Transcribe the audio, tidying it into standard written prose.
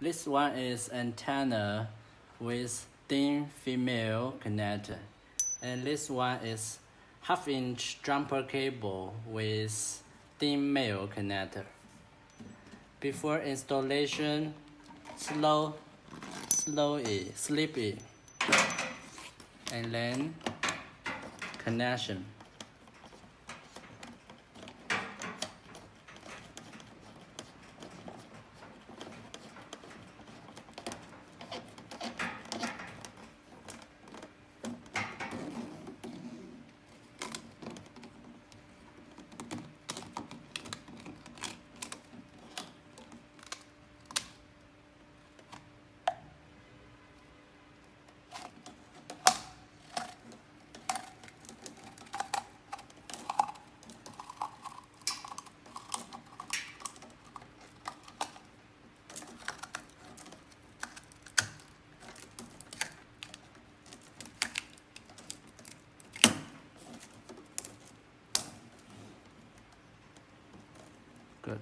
This one is antenna with thin female connector. And this one is half-inch jumper cable with thin male connector. Before installation, slip it, and then connection. Good.